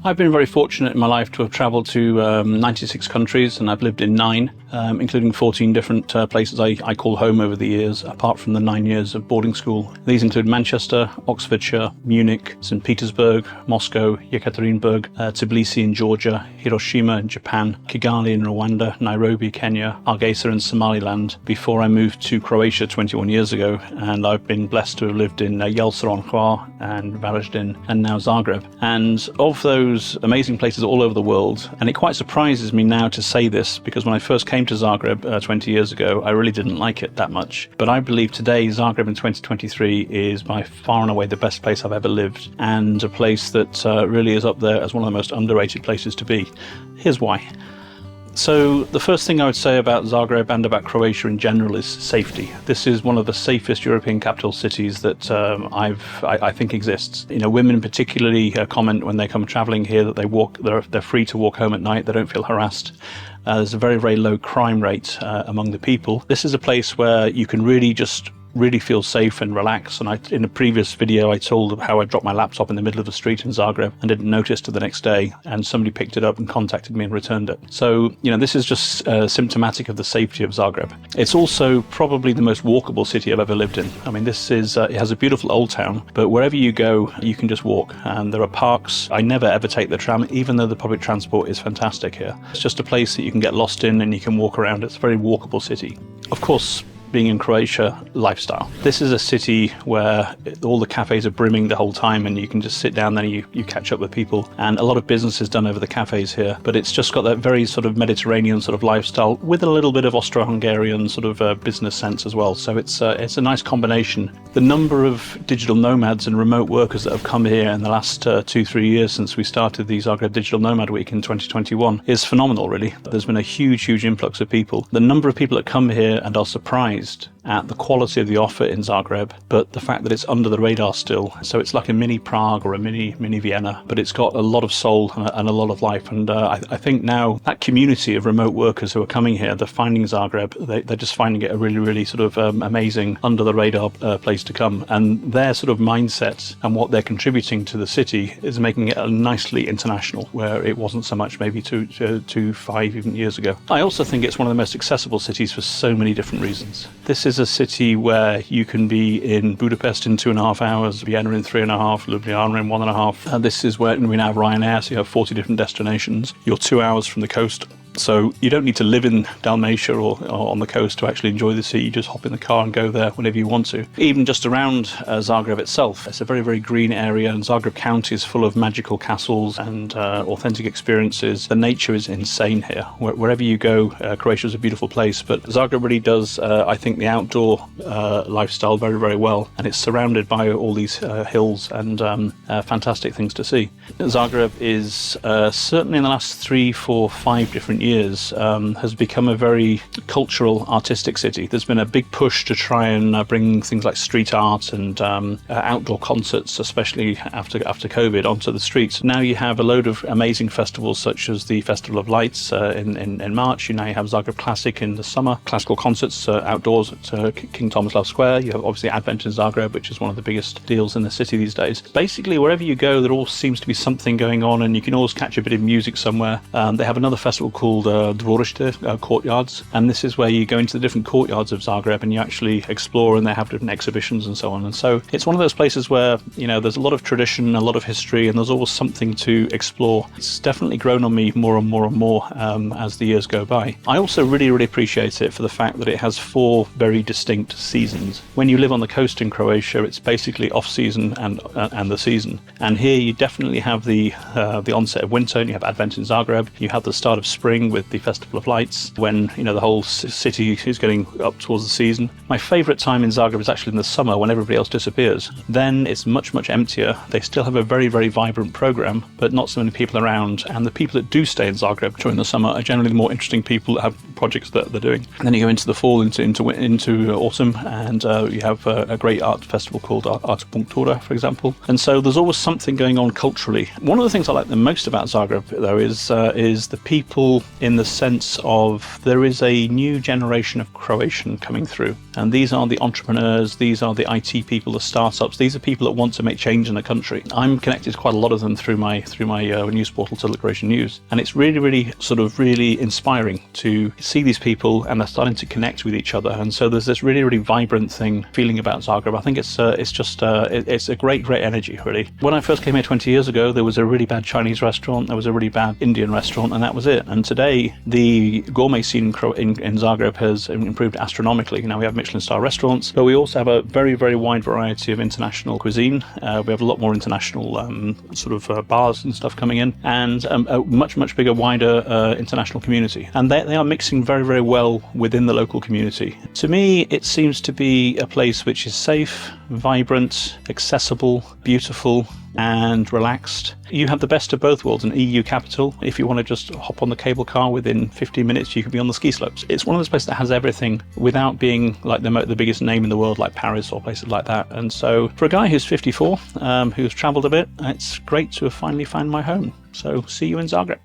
I've been very fortunate in my life to have travelled to 96 countries, and I've lived in 9, including 14 different places I call home over the years, apart from the 9 years of boarding school. These include Manchester, Oxfordshire, Munich, St. Petersburg, Moscow, Yekaterinburg, Tbilisi in Georgia, Hiroshima in Japan, Kigali in Rwanda, Nairobi, Kenya, Hargeisa in Somaliland, before I moved to Croatia 21 years ago, and I've been blessed to have lived in Jelsa on Hvar and Varaždin and now Zagreb. And of those amazing places all over the world, and it quite surprises me now to say this, because when I first came to Zagreb 20 years ago, I really didn't like it that much. But I believe today Zagreb in 2023 is by far and away the best place I've ever lived, and a place that really is up there as one of the most underrated places to be. Here's why. So the first thing I would say about Zagreb and about Croatia in general is safety. This is one of the safest European capital cities that I think exists. You know, women particularly comment when they come travelling here that they're free to walk home at night. They don't feel harassed. There's a very, very low crime rate among the people. This is a place where you can really feel safe and relax. And in a previous video I told how I dropped my laptop in the middle of the street in Zagreb and didn't notice till the next day, and somebody picked it up and contacted me and returned it. So, you know, this is just symptomatic of the safety of Zagreb. It's also probably the most walkable city I've ever lived in. I mean, this is it has a beautiful old town, but wherever you go you can just walk, and there are parks. I never ever take the tram, even though the public transport is fantastic here. It's just a place that you can get lost in and you can walk around. It's a very walkable city. Of course, being in Croatia, lifestyle. This is a city where all the cafes are brimming the whole time, and you can just sit down there and you catch up with people, and a lot of business is done over the cafes here, but it's just got that very sort of Mediterranean sort of lifestyle with a little bit of Austro-Hungarian sort of business sense as well. So it's a nice combination. The number of digital nomads and remote workers that have come here in the last 2-3 years since we started the Zagreb Digital Nomad Week in 2021 is phenomenal, really. There's been a huge influx of people. The number of people that come here and are surprised at the quality of the offer in Zagreb, but the fact that it's under the radar still. So it's like a mini Prague or a mini Vienna, but it's got a lot of soul and a lot of life. And I think now that community of remote workers who are coming here, they're finding Zagreb, they're just finding it a really sort of amazing under the radar place to come. And their sort of mindset and what they're contributing to the city is making it a nicely international, where it wasn't so much maybe 5 even years ago. I also think it's one of the most accessible cities for so many different reasons. This is a city where you can be in Budapest in 2.5 hours, Vienna in 3.5, Ljubljana in 1.5. This is where we now have Ryanair, so you have 40 different destinations. You're 2 hours from the coast. So you don't need to live in Dalmatia or on the coast to actually enjoy the sea. You just hop in the car and go there whenever you want to. Even just around Zagreb itself, it's a very green area, and Zagreb County is full of magical castles and authentic experiences. The nature is insane here. Wherever you go, Croatia is a beautiful place, but Zagreb really does, I think, the outdoor lifestyle very well, and it's surrounded by all these hills and fantastic things to see. Zagreb is certainly in the last 3, 4, 5 different years has become a very cultural, artistic city. There's been a big push to try and bring things like street art and outdoor concerts, especially after COVID, onto the streets. Now you have a load of amazing festivals, such as the Festival of Lights in March. Now you have Zagreb Classic in the summer, classical concerts outdoors at King Tomislav Square. You have obviously Advent in Zagreb, which is one of the biggest deals in the city these days. Basically, wherever you go, there always seems to be something going on, and you can always catch a bit of music somewhere. They have another festival called Dvorište, courtyards, and this is where you go into the different courtyards of Zagreb and you actually explore, and they have different exhibitions and so on. And so it's one of those places where, you know, there's a lot of tradition, a lot of history, and there's always something to explore. It's definitely grown on me more and more as the years go by. I also really appreciate it for the fact that it has 4 very distinct seasons. When you live on the coast in Croatia, it's basically off-season and the season. And here you definitely have the onset of winter, and you have Advent in Zagreb. You have the start of spring with the Festival of Lights, when, you know, the whole city is getting up towards the season. My favourite time in Zagreb is actually in the summer, when everybody else disappears. Then it's much emptier. They still have a very vibrant programme, but not so many people around, and the people that do stay in Zagreb during the summer are generally the more interesting people that have projects that they're doing. And then you go into the fall, into autumn, and you have a great art festival called Art Punctura, for example. And so there's always something going on culturally. One of the things I like the most about Zagreb, though, is the people, in the sense of there is a new generation of Croatian coming through. And these are the entrepreneurs, these are the IT people, the startups, these are people that want to make change in the country. I'm connected to quite a lot of them through my news portal, Total Croatian News. And it's really really inspiring to see these people, and they're starting to connect with each other. And so there's this really vibrant feeling about Zagreb. I think it's a great energy, really. When I first came here 20 years ago, there was a really bad Chinese restaurant, there was a really bad Indian restaurant, and that was it. And today, the gourmet scene in Zagreb has improved astronomically. Now we have Michelin star restaurants, but we also have a very wide variety of international cuisine. We have a lot more international bars and stuff coming in, and a much bigger, wider international community. And they are mixing very well within the local community. To me, it seems to be a place which is safe, vibrant, accessible, beautiful, and relaxed. You have the best of both worlds, an EU capital. If you want to just hop on the cable car, within 15 minutes you could be on the ski slopes. It's one of those places that has everything without being like the biggest name in the world like Paris or places like that. And so for a guy who's 54, who's traveled a bit, it's great to have finally found my home. So see you in Zagreb.